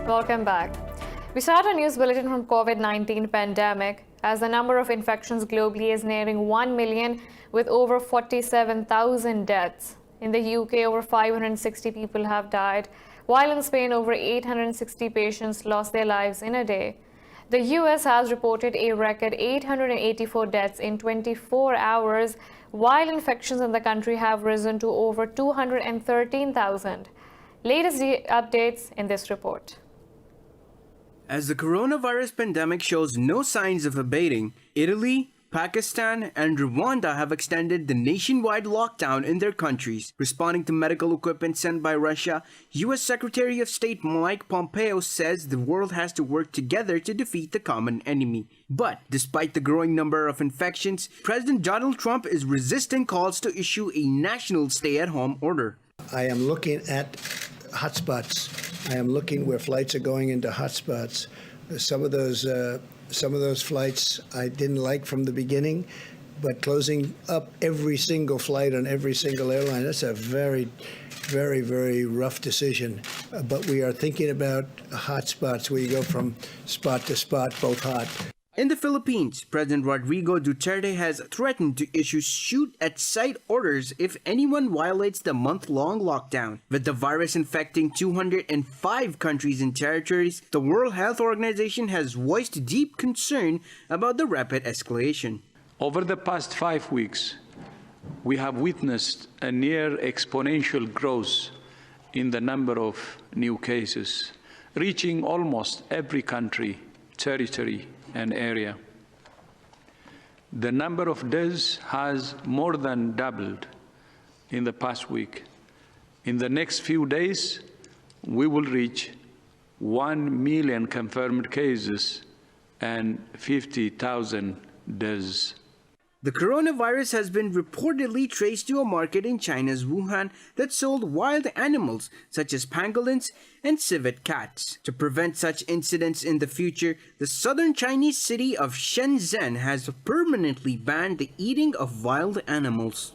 Welcome back. We start our news bulletin from COVID-19 pandemic as the number of infections globally is nearing 1 million with over 47,000 deaths. In the UK, over 560 people have died, while in Spain, over 860 patients lost their lives in a day. The US has reported a record 884 deaths in 24 hours, while infections in the country have risen to over 213,000. Latest updates in this report. As the coronavirus pandemic shows no signs of abating, Italy, Pakistan, and Rwanda have extended the nationwide lockdown in their countries. Responding to medical equipment sent by Russia, U.S. Secretary of State Mike Pompeo says the world has to work together to defeat the common enemy. But despite the growing number of infections, President Donald Trump is resisting calls to issue a national stay-at-home order. I am looking at hotspots. I am looking where flights are going into hotspots. Some of those flights I didn't like from the beginning, but closing up every single flight on every single airline, that's a very, very, very rough decision. But we are thinking about hotspots where you go from spot to spot, both hot. In the Philippines, President Rodrigo Duterte has threatened to issue shoot-at-sight orders if anyone violates the month-long lockdown. With the virus infecting 205 countries and territories, the World Health Organization has voiced deep concern about the rapid escalation. Over the past 5 weeks, we have witnessed a near exponential growth in the number of new cases, reaching almost every country, territory, and area. The number of deaths has more than doubled in the past week. In the next few days, we will reach 1 million confirmed cases and 50,000 deaths. The coronavirus has been reportedly traced to a market in China's Wuhan that sold wild animals such as pangolins and civet cats. To prevent such incidents in the future, the southern Chinese city of Shenzhen has permanently banned the eating of wild animals.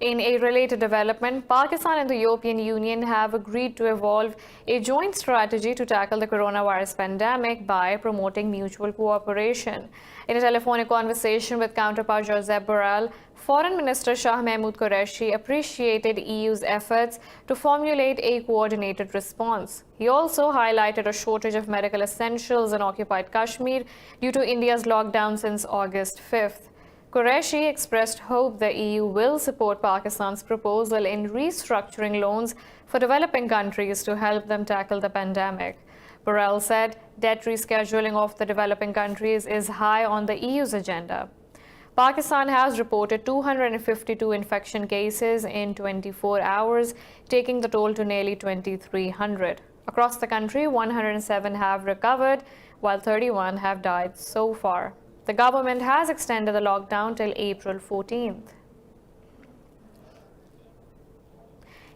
In a related development, Pakistan and the European Union have agreed to evolve a joint strategy to tackle the coronavirus pandemic by promoting mutual cooperation. In a telephonic conversation with counterpart Josep Borrell, Foreign Minister Shah Mahmood Qureshi appreciated EU's efforts to formulate a coordinated response. He also highlighted a shortage of medical essentials in occupied Kashmir due to India's lockdown since August 5th. Qureshi expressed hope the EU will support Pakistan's proposal in restructuring loans for developing countries to help them tackle the pandemic. Borrell said debt rescheduling of the developing countries is high on the EU's agenda. Pakistan has reported 252 infection cases in 24 hours, taking the toll to nearly 2,300. Across the country, 107 have recovered, while 31 have died so far. The government has extended the lockdown till April 14th.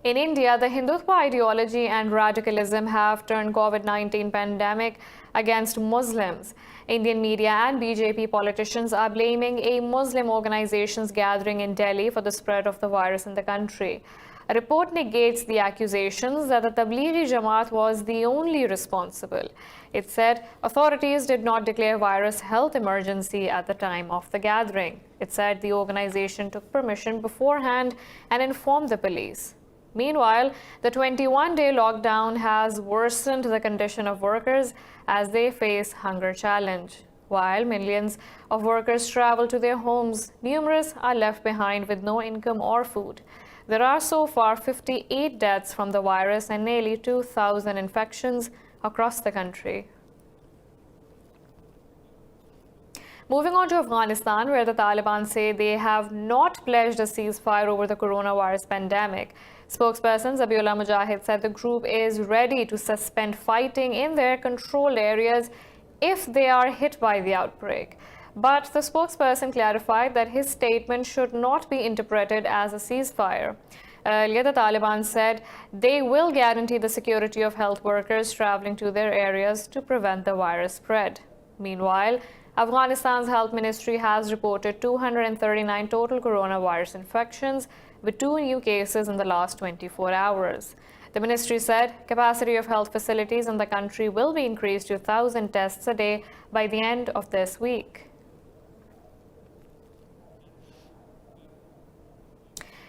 In India, the Hindutva ideology and radicalism have turned COVID-19 pandemic against Muslims. Indian media and BJP politicians are blaming a Muslim organization's gathering in Delhi for the spread of the virus in the country. A report negates the accusations that the Tablighi Jamaat was the only responsible. It said authorities did not declare virus health emergency at the time of the gathering. It said the organization took permission beforehand and informed the police. Meanwhile, the 21-day lockdown has worsened the condition of workers as they face hunger challenge. While millions of workers travel to their homes, numerous are left behind with no income or food. There are so far 58 deaths from the virus and nearly 2,000 infections across the country. Moving on to Afghanistan, where the Taliban say they have not pledged a ceasefire over the coronavirus pandemic. Spokesperson Zabiullah Mujahid said the group is ready to suspend fighting in their controlled areas if they are hit by the outbreak. But the spokesperson clarified that his statement should not be interpreted as a ceasefire. Earlier, the Taliban said they will guarantee the security of health workers traveling to their areas to prevent the virus spread. Meanwhile, Afghanistan's health ministry has reported 239 total coronavirus infections, with 2 new cases in the last 24 hours. The ministry said capacity of health facilities in the country will be increased to 1,000 tests a day by the end of this week.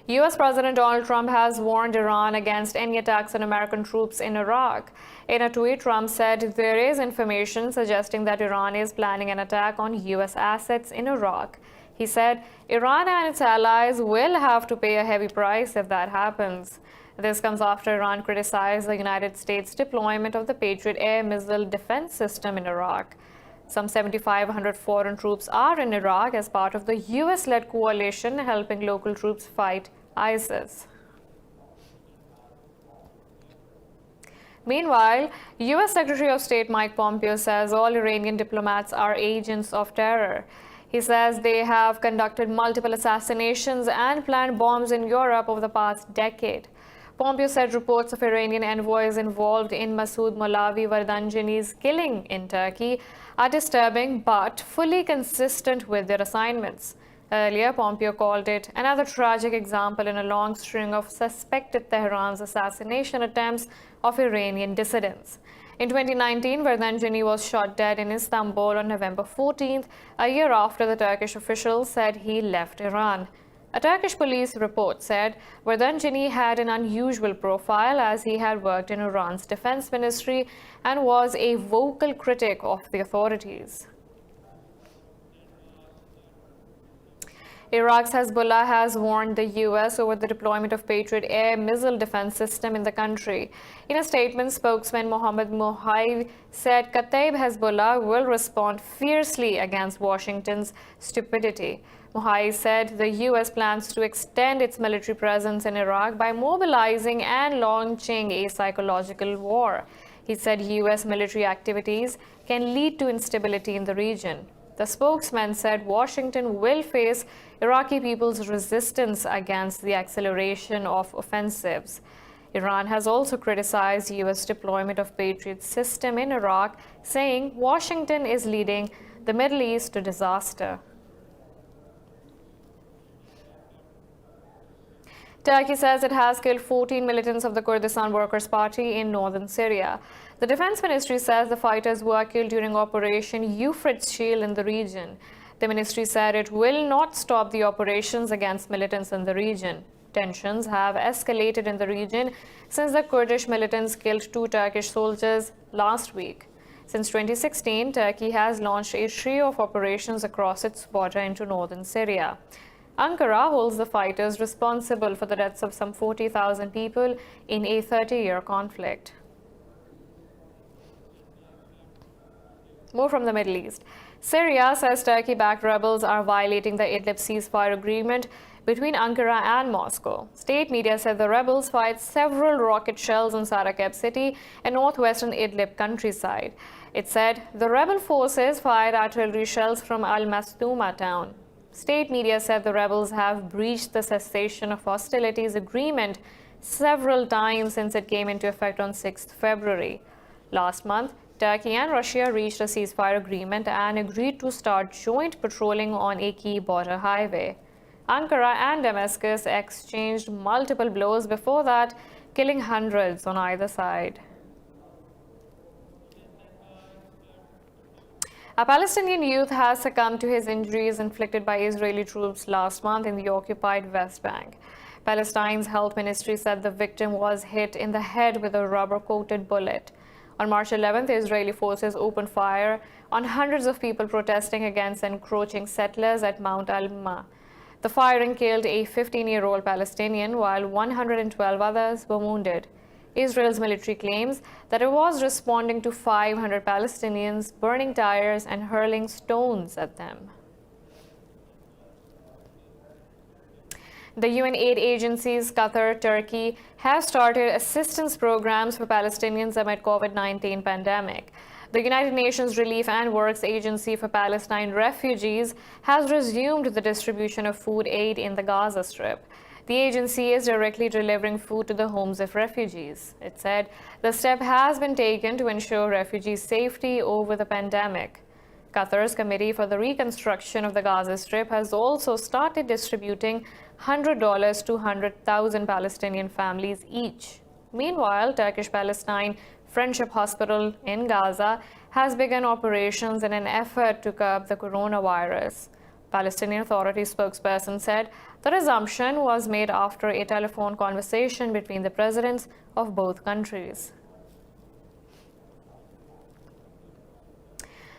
U.S. President Donald Trump has warned Iran against any attacks on American troops in Iraq. In a tweet, Trump said there is information suggesting that Iran is planning an attack on U.S. assets in Iraq. He said Iran and its allies will have to pay a heavy price if that happens. This comes after Iran criticized the United States' deployment of the Patriot air missile defense system in Iraq. Some 7,500 foreign troops are in Iraq as part of the U.S.-led coalition helping local troops fight ISIS. Meanwhile, U.S. Secretary of State Mike Pompeo says all Iranian diplomats are agents of terror. He says they have conducted multiple assassinations and planned bombs in Europe over the past decade. Pompeo said reports of Iranian envoys involved in Masoud Molavi Vardanjani's killing in Turkey are disturbing but fully consistent with their assignments. Earlier, Pompeo called it another tragic example in a long string of suspected Tehran's assassination attempts of Iranian dissidents. In 2019, Vardanjani was shot dead in Istanbul on November 14th, a year after the Turkish officials said he left Iran. A Turkish police report said Vardanjani had an unusual profile as he had worked in Iran's defense ministry and was a vocal critic of the authorities. Iraq's Hezbollah has warned the U.S. over the deployment of Patriot air missile defense system in the country. In a statement, spokesman Mohammad Mohaib said Kataib Hezbollah will respond fiercely against Washington's stupidity. Mohaib said the U.S. plans to extend its military presence in Iraq by mobilizing and launching a psychological war. He said U.S. military activities can lead to instability in the region. The spokesman said Washington will face Iraqi people's resistance against the acceleration of offensives. Iran has also criticized U.S. deployment of Patriot system in Iraq, saying Washington is leading the Middle East to disaster. Turkey says it has killed 14 militants of the Kurdistan Workers' Party in northern Syria. The defense ministry says the fighters were killed during Operation Euphrates Shield in the region. The ministry said it will not stop the operations against militants in the region. Tensions have escalated in the region since the Kurdish militants killed 2 Turkish soldiers last week. Since 2016, Turkey has launched a trio of operations across its border into northern Syria. Ankara holds the fighters responsible for the deaths of some 40,000 people in a 30-year conflict. More from the Middle East. Syria says Turkey-backed rebels are violating the Idlib ceasefire agreement between Ankara and Moscow. State media said the rebels fired several rocket shells in Sarakeb city and northwestern Idlib countryside. It said the rebel forces fired artillery shells from Al-Mastouma town. State media said the rebels have breached the cessation of hostilities agreement several times since it came into effect on 6th February. Last month, Turkey and Russia reached a ceasefire agreement and agreed to start joint patrolling on a key border highway. Ankara and Damascus exchanged multiple blows before that, killing hundreds on either side. A Palestinian youth has succumbed to his injuries inflicted by Israeli troops last month in the occupied West Bank. Palestine's health ministry said the victim was hit in the head with a rubber-coated bullet. On March 11th, Israeli forces opened fire on hundreds of people protesting against encroaching settlers at Mount Alma. The firing killed a 15-year-old Palestinian, while 112 others were wounded. Israel's military claims that it was responding to 500 Palestinians burning tires and hurling stones at them. The UN aid agencies Qatar, Turkey have started assistance programs for Palestinians amid COVID-19 pandemic. The United Nations Relief and Works Agency for Palestine Refugees has resumed the distribution of food aid in the Gaza Strip. The agency is directly delivering food to the homes of refugees. It said the step has been taken to ensure refugees' safety over the pandemic. Qatar's Committee for the Reconstruction of the Gaza Strip has also started distributing $100 to 100,000 Palestinian families each. Meanwhile, Turkish-Palestine Friendship Hospital in Gaza has begun operations in an effort to curb the coronavirus. Palestinian Authority spokesperson said the resumption was made after a telephone conversation between the presidents of both countries.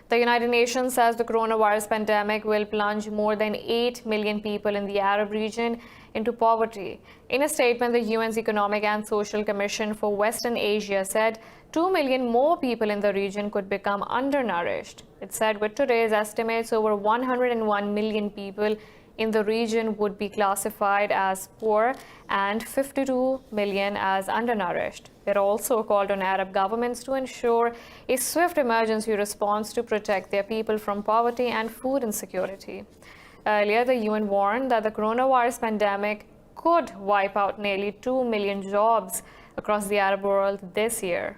The United Nations says the coronavirus pandemic will plunge more than 8 million people in the Arab region into poverty. In a statement, the UN's Economic and Social Commission for Western Asia said 2 million more people in the region could become undernourished. It said with today's estimates, over 101 million people in the region would be classified as poor and 52 million as undernourished. It also called on Arab governments to ensure a swift emergency response to protect their people from poverty and food insecurity. Earlier, the UN warned that the coronavirus pandemic could wipe out nearly 2 million jobs across the Arab world this year.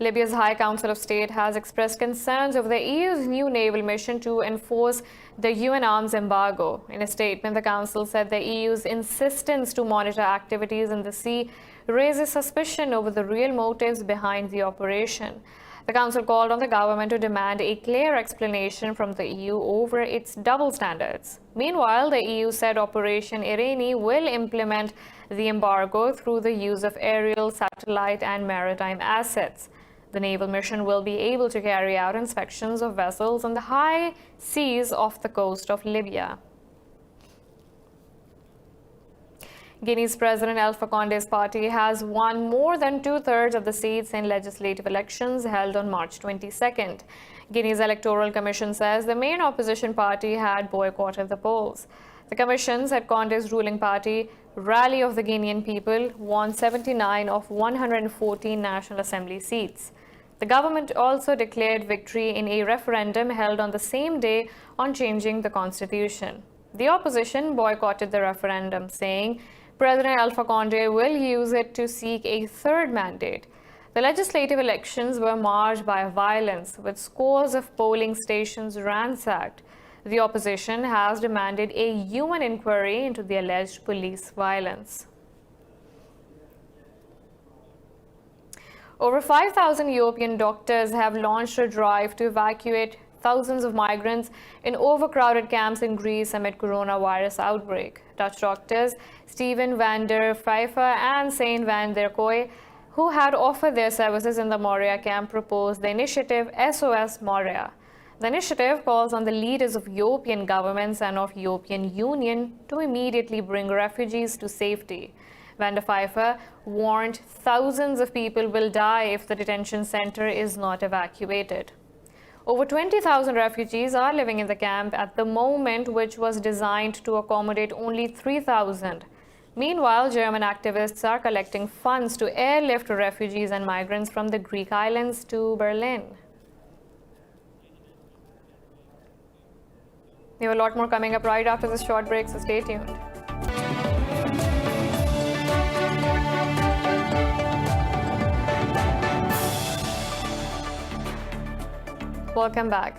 Libya's High Council of State has expressed concerns over the EU's new naval mission to enforce the UN arms embargo. In a statement, the Council said the EU's insistence to monitor activities in the sea raises suspicion over the real motives behind the operation. The Council called on the government to demand a clear explanation from the EU over its double standards. Meanwhile, the EU said Operation Irene will implement the embargo through the use of aerial, satellite, and maritime assets. The naval mission will be able to carry out inspections of vessels on the high seas off the coast of Libya. Guinea's President Alpha Conde's party has won more than two-thirds of the seats in legislative elections held on March 22nd. Guinea's Electoral Commission says the main opposition party had boycotted the polls. The commission said Conde's ruling party, Rally of the Guinean People, won 79 of 114 National Assembly seats. The government also declared victory in a referendum held on the same day on changing the constitution. The opposition boycotted the referendum, saying President Alpha Conde will use it to seek a third mandate. The legislative elections were marred by violence, with scores of polling stations ransacked. The opposition has demanded a UN inquiry into the alleged police violence. Over 5,000 European doctors have launched a drive to evacuate thousands of migrants in overcrowded camps in Greece amid coronavirus outbreak. Dutch doctors Steven van der Pfeiffer and Saint van der Kooi, who had offered their services in the Moria camp, proposed the initiative SOS Moria. The initiative calls on the leaders of European governments and of European Union to immediately bring refugees to safety. Van der Pfeiffer warned thousands of people will die if the detention center is not evacuated. Over 20,000 refugees are living in the camp at the moment, which was designed to accommodate only 3,000. Meanwhile, German activists are collecting funds to airlift refugees and migrants from the Greek islands to Berlin. We have a lot more coming up right after this short break, so stay tuned. Welcome back.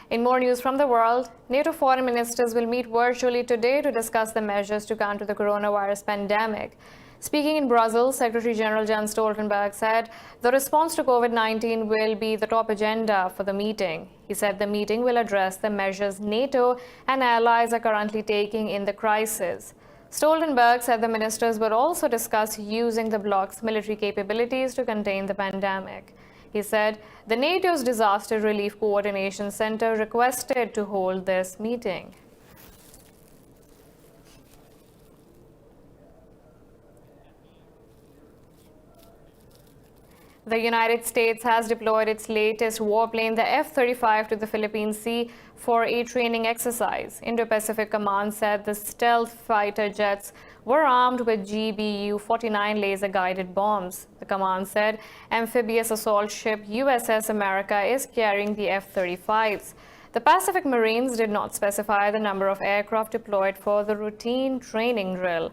In more news from the world, NATO foreign ministers will meet virtually today to discuss the measures to counter the coronavirus pandemic. Speaking in Brussels, Secretary General Jens Stoltenberg said the response to COVID-19 will be the top agenda for the meeting. He said the meeting will address the measures NATO and allies are currently taking in the crisis. Stoltenberg said the ministers will also discuss using the bloc's military capabilities to contain the pandemic. He said the NATO's Disaster Relief Coordination Center requested to hold this meeting. The United States has deployed its latest warplane, the F-35, to the Philippine Sea for a training exercise. Indo-Pacific Command said the stealth fighter jets were armed with GBU-49 laser-guided bombs. The command said amphibious assault ship USS America is carrying the F-35s. The Pacific Marines did not specify the number of aircraft deployed for the routine training drill.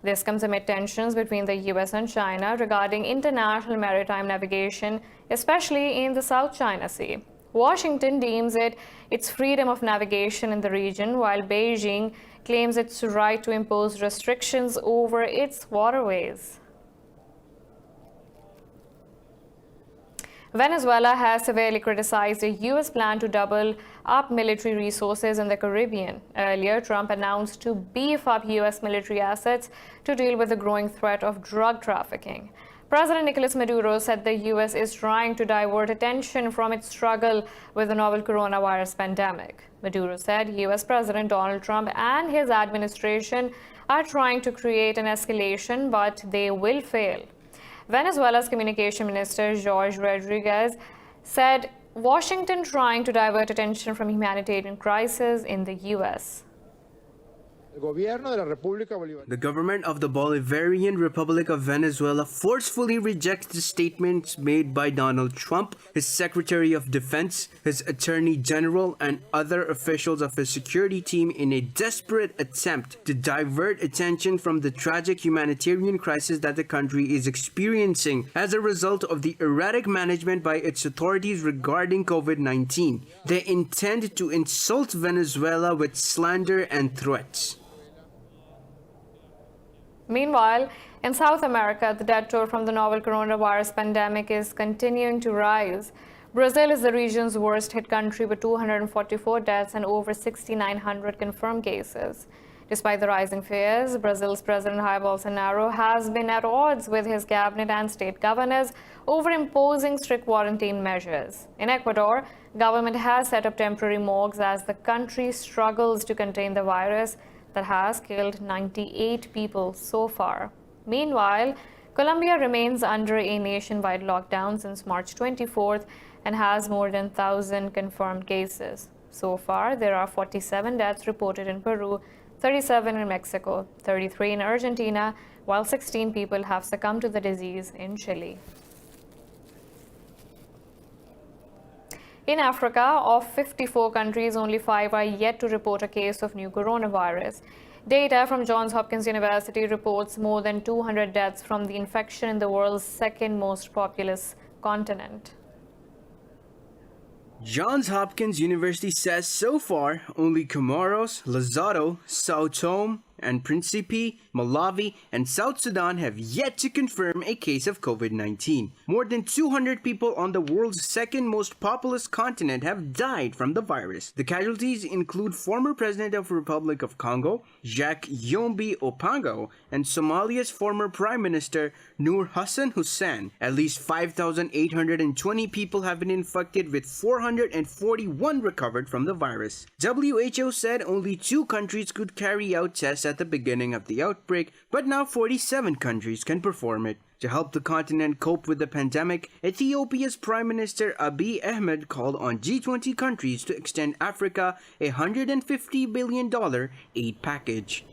This comes amid tensions between the US and China regarding international maritime navigation, especially in the South China Sea. Washington deems it its freedom of navigation in the region, while Beijing claims its right to impose restrictions over its waterways. Venezuela has severely criticized a U.S. plan to double up military resources in the Caribbean. Earlier, Trump announced to beef up U.S. military assets to deal with the growing threat of drug trafficking. President Nicolas Maduro said the U.S. is trying to divert attention from its struggle with the novel coronavirus pandemic. Maduro said U.S. President Donald Trump and his administration are trying to create an escalation, but they will fail. Venezuela's communication minister, Jorge Rodriguez, said Washington trying to divert attention from humanitarian crisis in the U.S. The government of the Bolivarian Republic of Venezuela forcefully rejects the statements made by Donald Trump, his Secretary of Defense, his Attorney General, and other officials of his security team in a desperate attempt to divert attention from the tragic humanitarian crisis that the country is experiencing as a result of the erratic management by its authorities regarding COVID-19. They intend to insult Venezuela with slander and threats. Meanwhile, in South America, the death toll from the novel coronavirus pandemic is continuing to rise. Brazil is the region's worst-hit country with 244 deaths and over 6,900 confirmed cases. Despite the rising fears, Brazil's President Jair Bolsonaro has been at odds with his cabinet and state governors over imposing strict quarantine measures. In Ecuador, government has set up temporary morgues as the country struggles to contain the virus that has killed 98 people so far. Meanwhile, Colombia remains under a nationwide lockdown since March 24th and has more than 1,000 confirmed cases. So far, there are 47 deaths reported in Peru, 37 in Mexico, 33 in Argentina, while 16 people have succumbed to the disease in Chile. In Africa, of 54 countries, only 5 are yet to report a case of new coronavirus. Data from Johns Hopkins University reports more than 200 deaths from the infection in the world's second most populous continent. Johns Hopkins University says so far, only Comoros, Lesotho, Sao Tome and Principe, Malawi, and South Sudan have yet to confirm a case of COVID-19. More than 200 people on the world's second most populous continent have died from the virus. The casualties include former President of the Republic of Congo, Jacques Yombi Opango, and Somalia's former Prime Minister, Nur Hassan Hussein. At least 5,820 people have been infected, with 441 recovered from the virus. WHO said only 2 countries could carry out tests at the beginning of the outbreak, but now 47 countries can perform it. To help the continent cope with the pandemic, Ethiopia's Prime Minister Abiy Ahmed called on G20 countries to extend Africa a $150 billion aid package.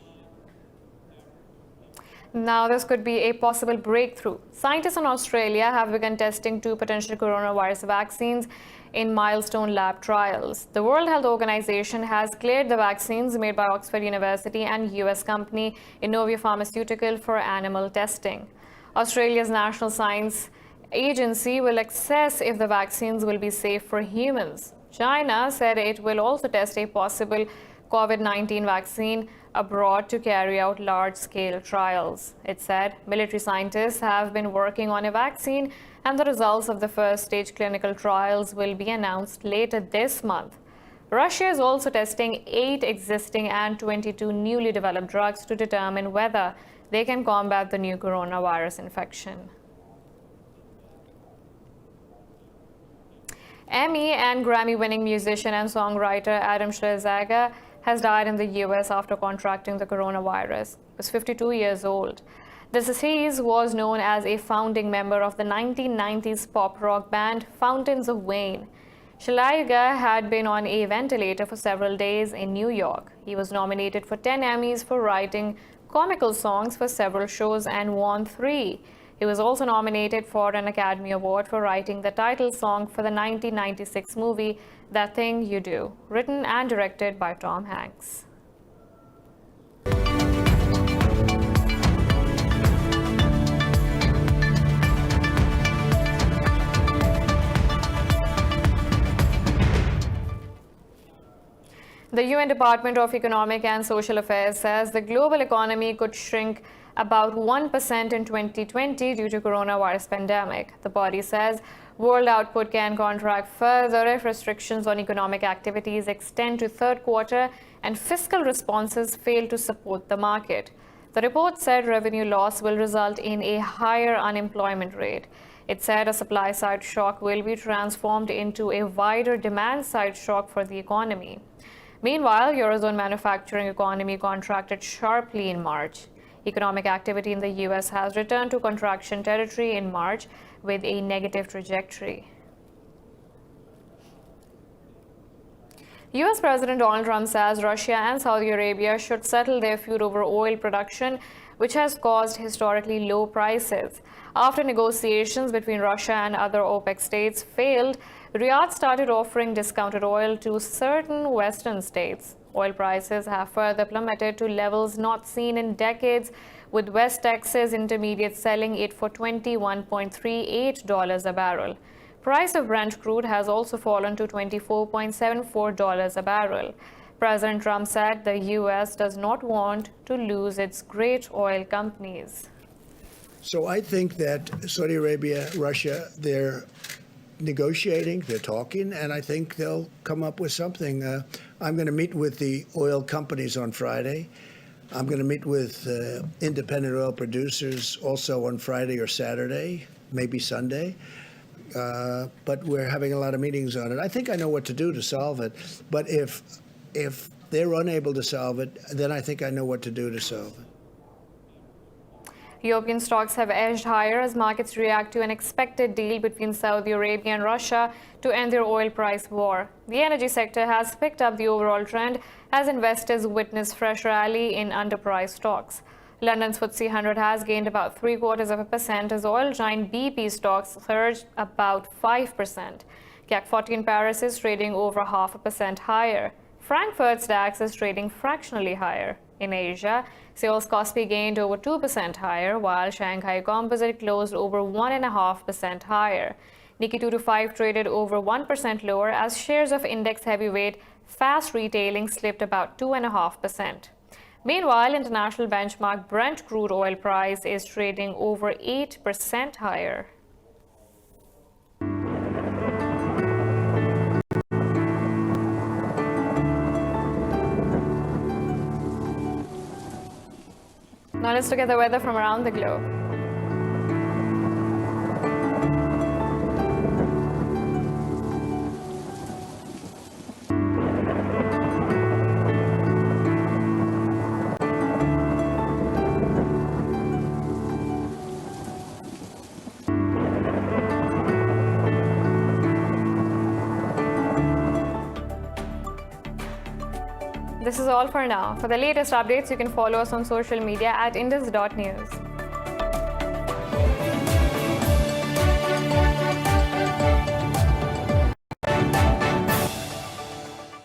Now, this could be a possible breakthrough. Scientists in Australia have begun testing 2 potential coronavirus vaccines in milestone lab trials. The World Health Organization has cleared the vaccines made by Oxford University and US company Inovio Pharmaceutical for animal testing. Australia's National Science Agency will assess if the vaccines will be safe for humans. China said it will also test a possible COVID-19 vaccine abroad to carry out large-scale trials. It said military scientists have been working on a vaccine, and the results of the first-stage clinical trials will be announced later this month. Russia is also testing 8 existing and 22 newly developed drugs to determine whether they can combat the new coronavirus infection. Emmy and Grammy-winning musician and songwriter Adam Schrager has died in the U.S. after contracting the coronavirus. He was 52 years old. The deceased was known as a founding member of the 1990s pop rock band Fountains of Wayne. Schrager had been on a ventilator for several days in New York. He was nominated for 10 Emmys for writing comical songs for several shows and won 3. He was also nominated for an Academy Award for writing the title song for the 1996 movie That Thing You Do, written and directed by Tom Hanks. The UN Department of Economic and Social Affairs says the global economy could shrink about 1% in 2020 due to coronavirus pandemic. The body says world output can contract further if restrictions on economic activities extend to third quarter and fiscal responses fail to support the market. The report said revenue loss will result in a higher unemployment rate. It said a supply-side shock will be transformed into a wider demand-side shock for the economy. Meanwhile, Eurozone manufacturing economy contracted sharply in March. Economic activity in the US has returned to contraction territory in March with a negative trajectory. US President Donald Trump says Russia and Saudi Arabia should settle their feud over oil production, which has caused historically low prices. After negotiations between Russia and other OPEC states failed, Riyadh started offering discounted oil to certain Western states. Oil prices have further plummeted to levels not seen in decades, with West Texas Intermediate selling it for $21.38 a barrel. Price of Brent crude has also fallen to $24.74 a barrel. President Trump said the U.S. does not want to lose its great oil companies. So I think that Saudi Arabia, Russia, they're negotiating, they're talking, and I think they'll come up with something. I'm going to meet with the oil companies on Friday. I'm going to meet with independent oil producers also on Friday or Saturday, maybe Sunday. But we're having a lot of meetings on it. I think I know what to do to solve it. But if they're unable to solve it, then I think I know what to do to solve it. European stocks have edged higher as markets react to an expected deal between Saudi Arabia and Russia to end their oil price war. The energy sector has picked up the overall trend as investors witness fresh rally in underpriced stocks. London's FTSE 100 has gained about 0.75% as oil giant BP stocks surged about 5%. CAC 40 in Paris is trading over 0.5% higher. Frankfurt's DAX is trading fractionally higher. In Asia, Seoul's Kospi gained over 2% higher, while Shanghai Composite closed over 1.5% higher. Nikkei 225 traded over 1% lower as shares of index heavyweight fast retailing slipped about 2.5%. Meanwhile, international benchmark Brent crude oil price is trading over 8% higher. Now let's look at the weather from around the globe. This is all for now. For the latest updates, you can follow us on social media at indus.news.